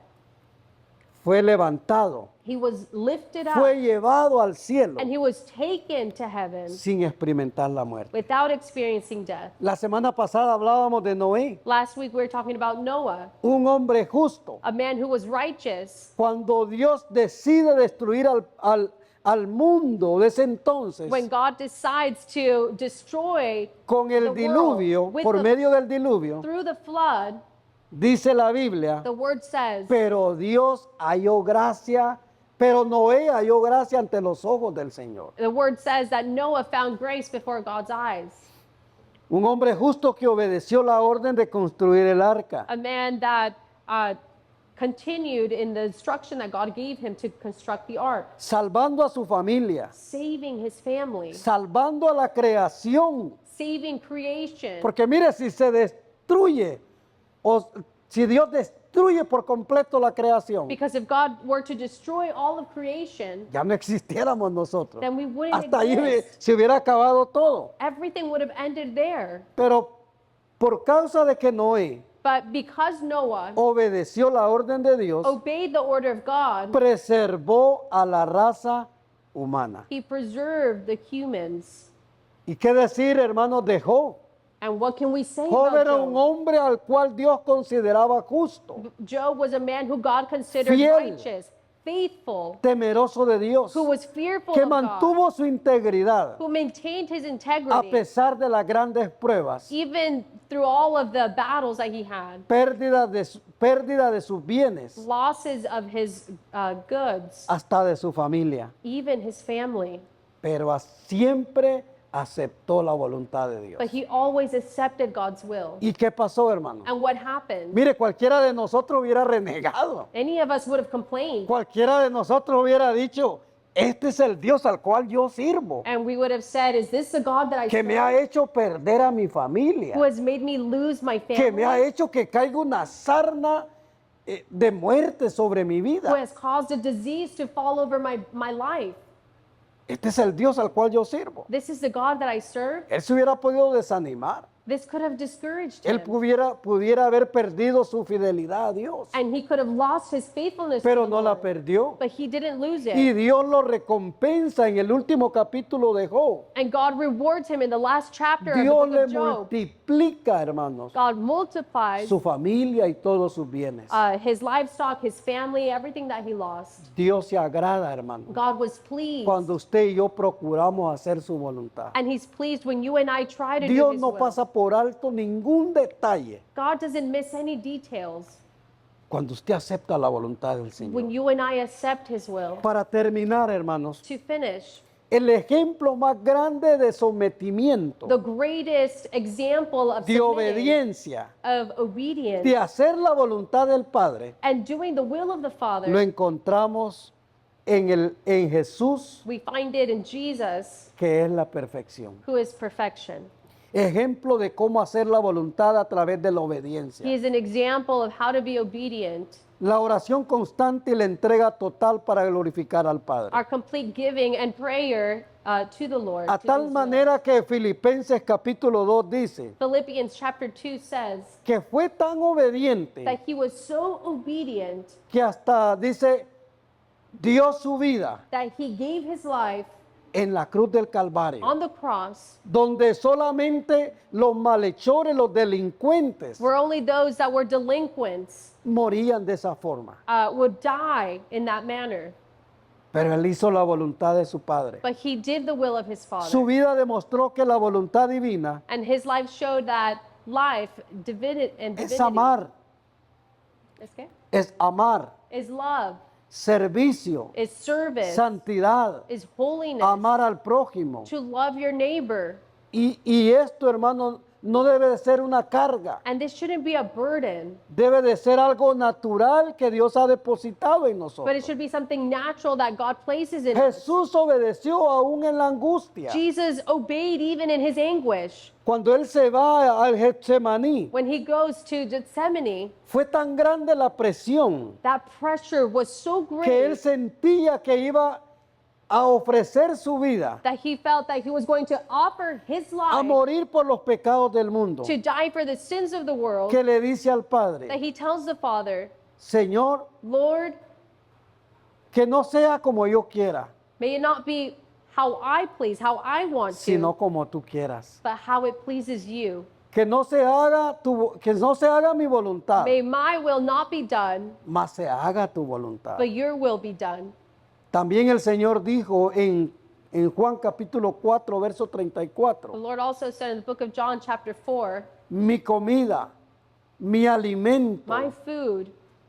Fue levantado, He was lifted up, fue llevado al cielo and he was taken to heaven sin experimentar la muerte. without experiencing death. La semana pasada hablábamos de Noé, Last week we were talking about Noah, un hombre justo. a man who was righteous. Cuando Dios decide destruir al mundo de ese entonces when God decides to destroy con the el world diluvio, with por the- medio del diluvio, through the flood, dice la Biblia, the word says, pero Dios halló gracia, pero Noé halló gracia ante los ojos del Señor. the word says that Noah found grace before God's eyes. Un hombre justo que obedeció la orden de construir el arca. A man that continued in the instruction that God gave him to construct the ark, Salvando a su familia, saving his family, salvando a la creación. saving creation. Porque mire, si se destruye, o si Dios destruye por completo la creación, Because if God were to destroy all of creation, ya no existiéramos nosotros. then we wouldn't Hasta ahí exist. se hubiera acabado todo. Everything would have ended there. Pero por causa de que Noé But because Noah obedeció la orden de Dios, obeyed the order of God, preservó a la raza humana. he preserved the humans. ¿Y qué decir, hermanos, de Job? And what can we say Job about era un Job? hombre al cual Dios consideraba justo, Job was a man who God considered Fiel. righteous, faithful, temeroso de Dios, who was fearful que of God, mantuvo su integridad who maintained his a integrity, pesar de las grandes pruebas, even through all of the battles that he had, pérdida de sus bienes, losses of his goods, hasta de su familia, even his family. pero siempre aceptó la voluntad de Dios. But he always accepted God's will. ¿Y qué pasó, hermano? And what happened? Mire, cualquiera de nosotros hubiera renegado. Any of us would have complained, Cualquiera de nosotros hubiera dicho, este es el Dios al cual yo sirvo, and we would have said, is this the God that I que me serve, ha hecho perder a mi familia, who has made me lose my que me ha family, hecho que caiga una sarna de muerte sobre mi who vida. has caused a disease to fall over my life? Este es el Dios al cual yo sirvo. This is the God that I serve. Él se hubiera podido desanimar. This could have discouraged Él him. pudiera haber perdido su fidelidad a Dios, And he could have lost his faithfulness to pero the no la Lord. perdió. But he didn't lose Y it. Dios lo recompensa en el último capítulo de Job. And God rewards him in the last chapter of the Dios book le of Job. multiplica, hermanos, God multiplies su familia y todos sus bienes. his livestock, his family, everything that he lost. Dios se agrada, hermano, God was pleased. cuando usted y yo procuramos hacer su voluntad. And he's pleased when you and I try to do Dios his no will. pasa por alto ningún detalle God doesn't miss any details cuando usted acepta la voluntad del when Señor. you and I accept his will. Para terminar, hermanos, To finish, el ejemplo más grande de sometimiento, the greatest example of de submitting, obediencia, of obedience, de hacer la voluntad del Padre, and doing the will of the Father, lo encontramos en Jesús, we find it in Jesus, que es la perfección. who is perfection. Ejemplo de cómo hacer la voluntad a través de la He obediencia. is an example of how to be obedient, La oración constante y la entrega total para glorificar al Padre. our complete giving and prayer to the Lord. A to tal his will. manera que Filipenses capítulo 2 dice Philippians chapter 2 says que fue tan obediente that he was so obedient que hasta dice, dio su vida that he gave his life en la cruz del Calvario, on the cross, donde solamente los malhechores, los delincuentes where only those that were delinquents morían de esa forma. would die in that manner. Pero él hizo la voluntad de su Padre. But he did the will of his Father. Su vida demostró que la voluntad divina And his life showed that life, divinity, es amar, is love, servicio, is service, santidad, is holiness, amar al prójimo. to love your neighbor. Y esto, hermano, no debe de ser una carga. And this shouldn't be a burden, Debe de ser algo natural que Dios ha depositado en but it nosotros. should be something natural that God places in us. Jesús obedeció aún en la angustia. Jesus obeyed even in his anguish. Cuando Él se va al Getsemaní, When he goes to Gethsemane, fue tan grande la presión that pressure was so que Él great sentía que iba a ofrecer su vida, that he felt that he was going to offer his a life morir por los pecados del mundo. to die for the sins of the world, Que le dice al that Padre, he tells the Father, Señor, Lord, que no sea como yo quiera, may it not be how I please, how I want sino to, como tú quieras. but how it pleases you. Que no se haga mi voluntad, May my will not be done, mas se haga tu voluntad. but your will be done. También el Señor dijo en Juan capítulo 4, verso The 34, Lord also said in the book of John, chapter 4, mi comida, mi alimento my food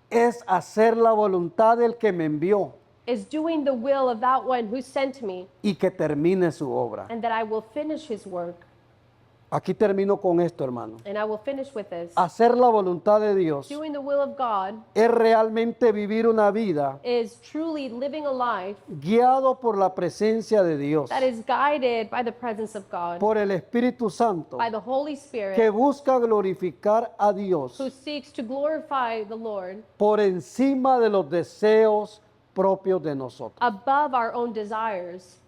es hacer la voluntad del que me envió is doing the will of that one who sent me, y que termine su obra. and that I will finish his work. Aquí termino con esto, hermano. And I will finish with this. Hacer la voluntad de Dios Doing the will of God es realmente vivir una vida is truly living a life guiado por la presencia de Dios, that is guided by the presence of God, por el Espíritu Santo, by the Holy que Spirit, busca glorificar a Dios who seeks to glorify the Lord por encima de los deseos propios de nosotros. above our own desires.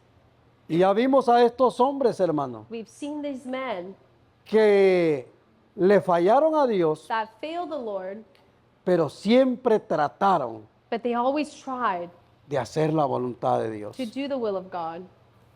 Y ya vimos a estos hombres, hermano, We've seen these men que le fallaron a Dios, that failed the Lord, pero siempre trataron but they always tried de hacer la voluntad de Dios. to do the will of God.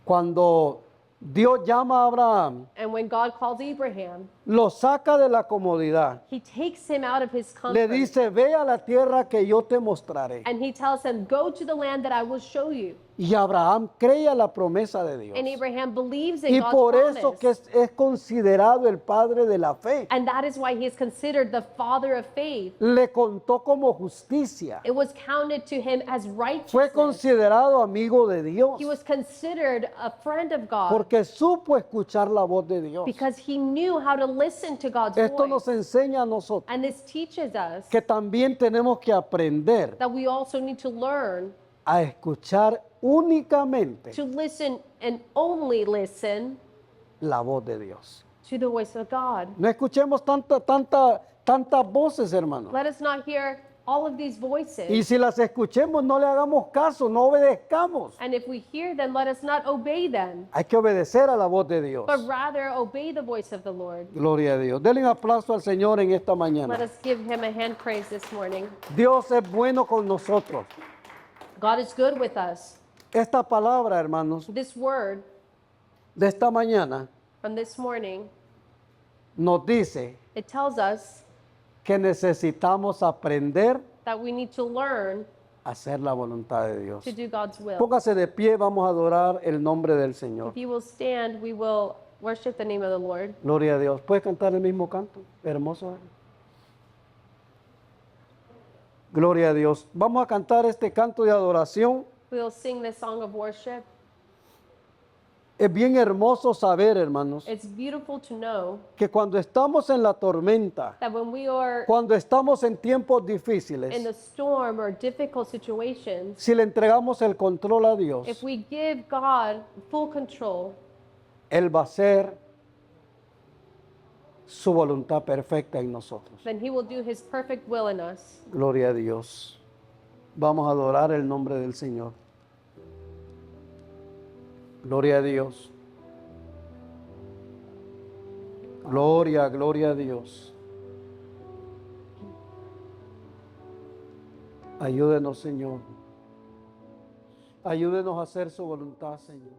Cuando Dios llama a Abraham, And when God calls Abraham, lo saca de la comodidad, he takes him out of his le comfort. dice, ve a la tierra que yo te mostraré. And he tells him, go to the land that I will show you. Y Abraham cree a la promesa de Dios. And Abraham believes in Y God's por eso promise. que es considerado el padre de la fe. And that is why he is considered the father of faith. Le contó como justicia. It was counted to him as Fue righteousness. considerado amigo de Dios. He was considered a friend of God Porque supo escuchar la voz de Dios. because he knew how to listen to God's Esto voice. nos enseña a nosotros And this teaches us que también tenemos que aprender that we also need to learn a escuchar únicamente to listen and only listen la voz de Dios. to the voice of God. No escuchemos tantas voces, hermano. Let us not hear all of these voices. Y si las escuchemos, no le hagamos caso, no obedezcamos. And if we hear them, let us not obey them, Hay que obedecer a la voz de Dios. but rather obey the voice of the Lord. Gloria a Dios. Denle un aplauso al Señor en esta Let mañana. us give him a hand praise this morning. Dios es bueno con nosotros. God is good with us. Esta palabra, hermanos, This word de esta mañana from this morning, nos dice it tells us que necesitamos aprender that we need to learn a hacer la voluntad de Dios. to do God's will. Póngase de pie, vamos a adorar el nombre del Señor. If you will stand, we will worship the name of the Lord. Gloria a Dios. ¿Puedes cantar el mismo canto? Hermoso. Gloria a Dios. Vamos a cantar este canto de adoración. We will sing this song of worship. Es bien hermoso saber, hermanos, It's beautiful to know que cuando estamos en la tormenta, that when we are cuando estamos en tiempos in difíciles, the storm or difficult situations, si le entregamos el control a Dios, if we give God full control, Él va a hacer su voluntad perfecta en nosotros. then he will do his perfect will in us. Gloria a Dios. Vamos a adorar el nombre del Señor. Gloria a Dios. Gloria, gloria a Dios. Ayúdenos, Señor. Ayúdenos a hacer su voluntad, Señor.